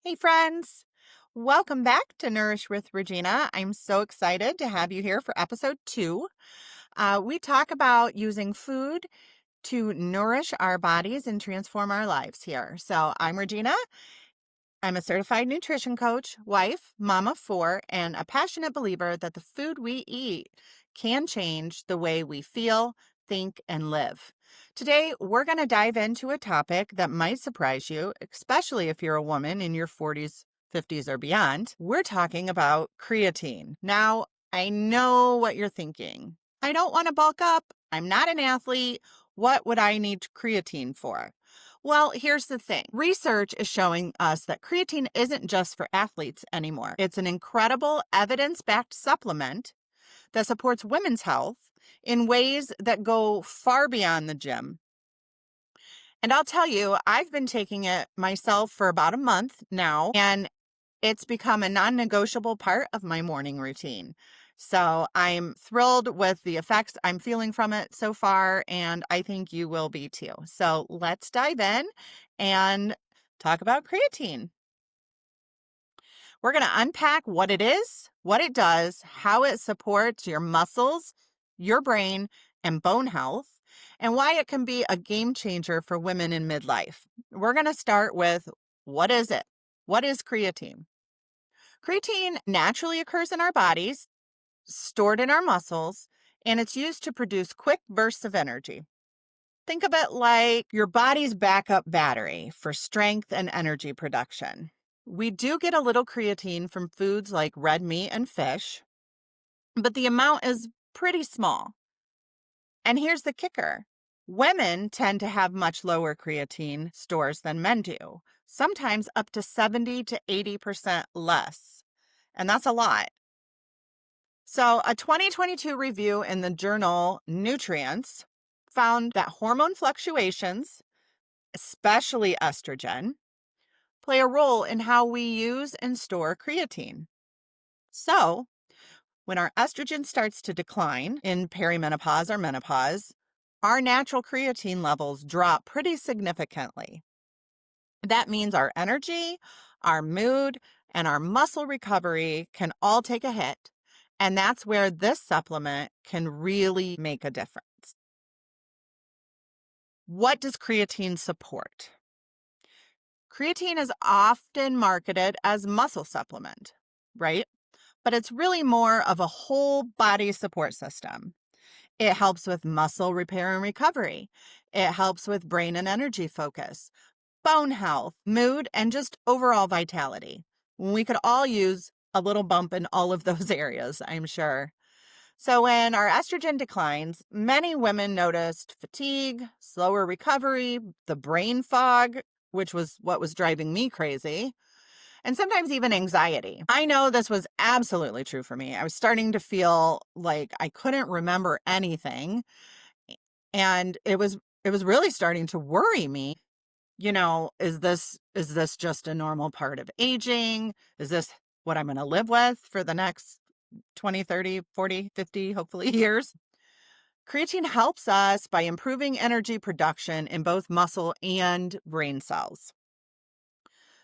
Hey, friends. Welcome back to Nourish with Regina. I'm so excited to have you here for episode 2. We talk about using food to nourish our bodies and transform our lives here. So, I'm Regina. I'm a certified nutrition coach, wife, mama of 4, and a passionate believer that the food we eat can change the way we feel, think, and live. Today, we're going to dive into a topic that might surprise you, especially if you're a woman in your 40s, 50s, or beyond. We're talking about creatine. Now, I know what you're thinking. I don't want to bulk up. I'm not an athlete. What would I need creatine for? Well, here's the thing. Research is showing us that creatine isn't just for athletes anymore. It's an incredible evidence-backed supplement that supports women's health in ways that go far beyond the gym. And I'll tell you, I've been taking it myself for about a month now, and it's become a non-negotiable part of my morning routine. So I'm thrilled with the effects I'm feeling from it so far, and I think you will be too. So let's dive in and talk about creatine. We're going to unpack what it is, what it does, how it supports your muscles, your brain, and bone health, and why it can be a game changer for women in midlife. We're going to start with what is it? What is creatine? Creatine naturally occurs in our bodies, stored in our muscles, and it's used to produce quick bursts of energy. Think of it like your body's backup battery for strength and energy production. We do get a little creatine from foods like red meat and fish, but the amount is pretty small. And here's the kicker. Women tend to have much lower creatine stores than men do, sometimes up to 70 to 80% less. And that's a lot. So, a 2022 review in the journal Nutrients found that hormone fluctuations, especially estrogen, play a role in how we use and store creatine. So, when our estrogen starts to decline in perimenopause or menopause, our natural creatine levels drop pretty significantly. That means our energy, our mood, and our muscle recovery can all take a hit. And that's where this supplement can really make a difference. What does creatine support? Creatine is often marketed as muscle supplement, right? But it's really more of a whole body support system. It helps with muscle repair and recovery. It helps with brain and energy focus, bone health, mood, and just overall vitality. We could all use a little bump in all of those areas, I'm sure. So, when our estrogen declines, many women noticed fatigue, slower recovery, the brain fog, which was what was driving me crazy, and sometimes even anxiety. I know this was absolutely true for me. I was starting to feel like I couldn't remember anything, and it was really starting to worry me. Is this just a normal part of aging? Is this what I'm going to live with for the next 20, 30, 40, 50, hopefully years? Creatine helps us by improving energy production in both muscle and brain cells.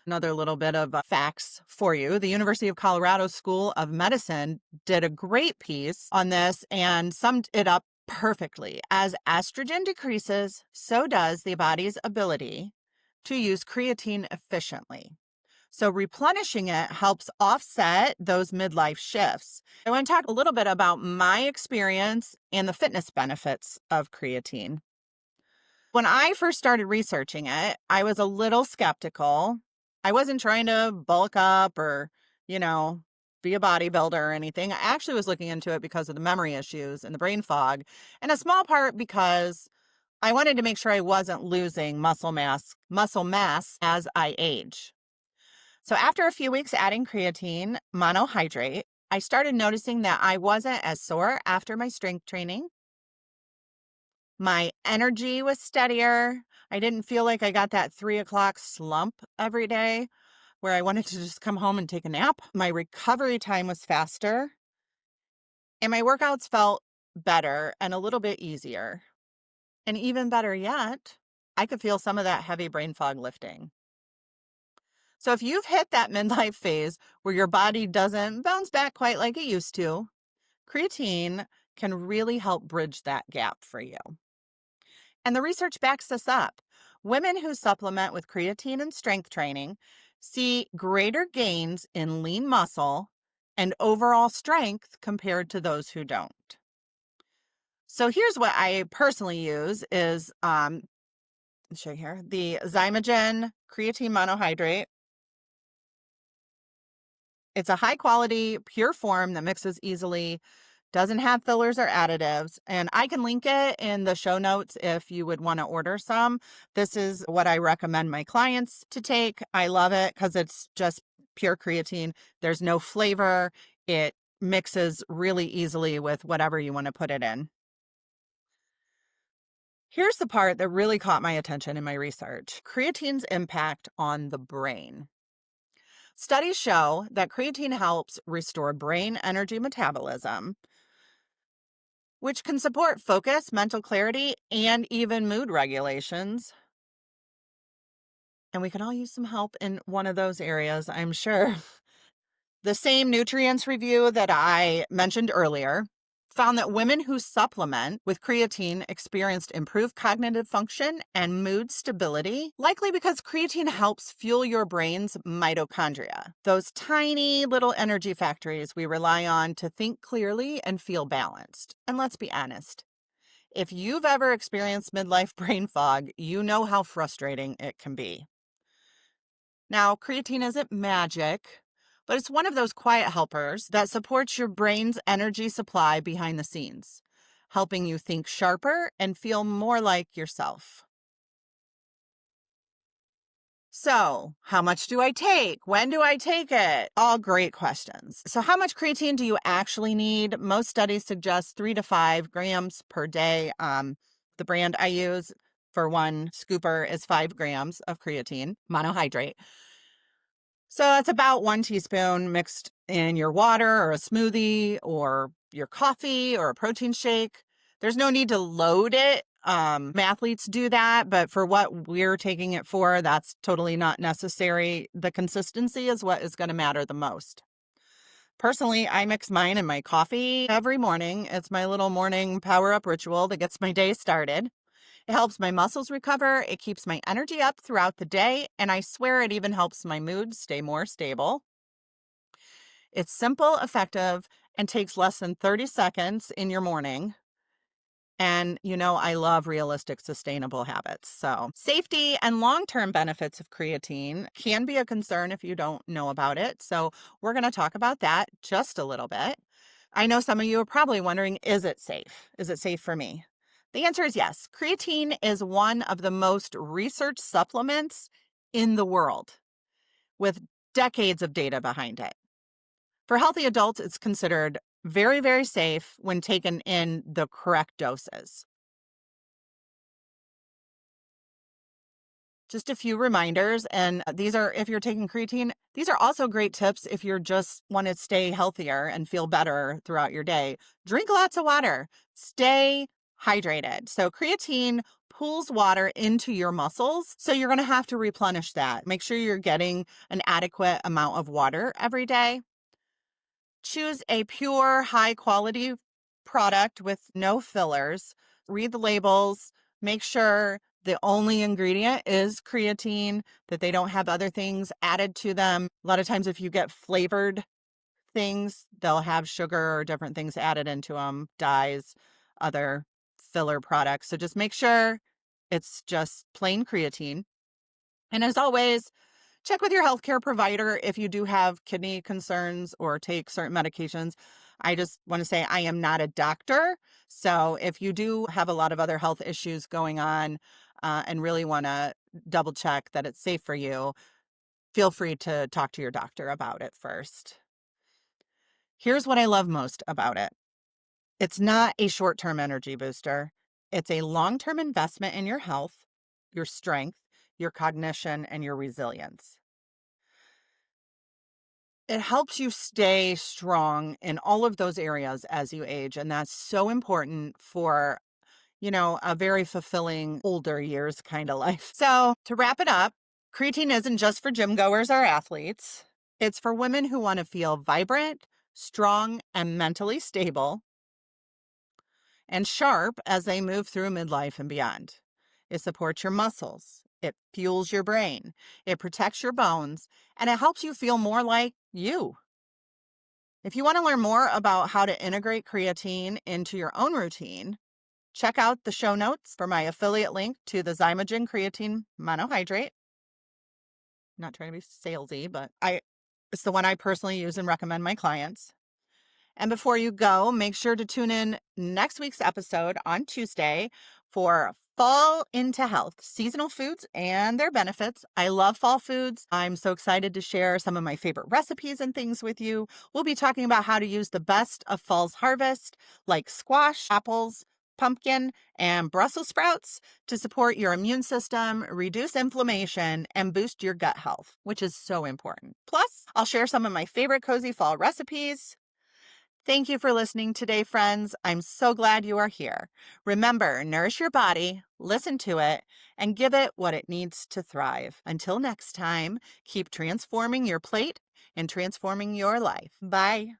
Another little bit of facts for you. The University of Colorado School of Medicine did a great piece on this and summed it up perfectly. As estrogen decreases, so does the body's ability to use creatine efficiently. So replenishing it helps offset those midlife shifts. I want to talk a little bit about my experience and the fitness benefits of creatine. When I first started researching it, I was a little skeptical. I wasn't trying to bulk up or, you know, be a bodybuilder or anything. I actually was looking into it because of the memory issues and the brain fog, and a small part because I wanted to make sure I wasn't losing muscle mass as I age. So after a few weeks adding creatine monohydrate, I started noticing that I wasn't as sore after my strength training. My energy was steadier. I didn't feel like I got that 3 o'clock slump every day where I wanted to just come home and take a nap. My recovery time was faster, and my workouts felt better and a little bit easier. And even better yet, I could feel some of that heavy brain fog lifting. So if you've hit that midlife phase where your body doesn't bounce back quite like it used to, creatine can really help bridge that gap for you. And the research backs this up. Women who supplement with creatine and strength training see greater gains in lean muscle and overall strength compared to those who don't. So here's what I personally use is I'll show you here, the Zymogen creatine monohydrate. It's a high quality, pure form that mixes easily, doesn't have fillers or additives, and I can link it in the show notes if you would want to order some. This is what I recommend my clients to take. I love it because it's just pure creatine. There's no flavor. It mixes really easily with whatever you want to put it in. Here's the part that really caught my attention in my research: creatine's impact on the brain. Studies show that creatine helps restore brain energy metabolism, which can support focus, mental clarity, and even mood regulations. And we can all use some help in one of those areas, I'm sure. The same nutrients review that I mentioned earlier found that women who supplement with creatine experienced improved cognitive function and mood stability, likely because creatine helps fuel your brain's mitochondria, those tiny little energy factories we rely on to think clearly and feel balanced. And let's be honest, if you've ever experienced midlife brain fog, you know how frustrating it can be. Now, creatine isn't magic, but it's one of those quiet helpers that supports your brain's energy supply behind the scenes, helping you think sharper and feel more like yourself. So, how much do I take? When do I take it? All great questions. So, how much creatine do you actually need? Most studies suggest 3 to 5 grams per day. The brand I use for one scooper is 5 grams of creatine monohydrate. So that's about 1 teaspoon mixed in your water or a smoothie or your coffee or a protein shake. There's no need to load it. Athletes do that, but for what we're taking it for, that's totally not necessary. The consistency is what is going to matter the most. Personally, I mix mine in my coffee every morning. It's my little morning power up ritual that gets my day started. It helps my muscles recover, it keeps my energy up throughout the day, and I swear it even helps my mood stay more stable. It's simple, effective, and takes less than 30 seconds in your morning. And I love realistic, sustainable habits. So, safety and long term benefits of creatine can be a concern if you don't know about it. So, we're going to talk about that just a little bit. I know some of you are probably wondering, is it safe? Is it safe for me? The answer is yes. Creatine is one of the most researched supplements in the world with decades of data behind it. For healthy adults, it's considered very, very safe when taken in the correct doses. Just a few reminders, and these are if you're taking creatine. These are also great tips if you're just want to stay healthier and feel better throughout your day. Drink lots of water. Stay hydrated. So creatine pulls water into your muscles, so you're going to have to replenish that. Make sure you're getting an adequate amount of water every day. Choose a pure, high quality product with no fillers. Read the labels. Make sure the only ingredient is creatine, that they don't have other things added to them. A lot of times, if you get flavored things, they'll have sugar or different things added into them, dyes, other filler products. So just make sure it's just plain creatine. And as always, check with your healthcare provider if you do have kidney concerns or take certain medications. I just want to say I am not a doctor. So if you do have a lot of other health issues going on and really want to double check that it's safe for you, feel free to talk to your doctor about it first. Here's what I love most about it: it's not a short-term energy booster. It's a long-term investment in your health, your strength, your cognition, and your resilience. It helps you stay strong in all of those areas as you age, and that's so important for, a very fulfilling older years kind of life. So, to wrap it up, Creatine isn't just for gym goers or athletes. It's for women who want to feel vibrant, strong, and mentally stable and sharp as they move through midlife and beyond. It supports your muscles, it fuels your brain, it protects your bones, and it helps you feel more like you. If you want to learn more about how to integrate creatine into your own routine, check out the show notes for my affiliate link to the Zymogen Creatine Monohydrate. Not trying to be salesy, but it's the one I personally use and recommend my clients. And before you go, make sure to tune in next week's episode on Tuesday for Fall into Health, seasonal foods and their benefits. I love fall foods. I'm so excited to share some of my favorite recipes and things with you. We'll be talking about how to use the best of fall's harvest, like squash, apples, pumpkin, and Brussels sprouts to support your immune system, reduce inflammation, and boost your gut health, which is so important. Plus, I'll share some of my favorite cozy fall recipes. Thank you for listening today, friends. I'm so glad you are here. Remember, nourish your body, listen to it, and give it what it needs to thrive. Until next time, keep transforming your plate and transforming your life. Bye.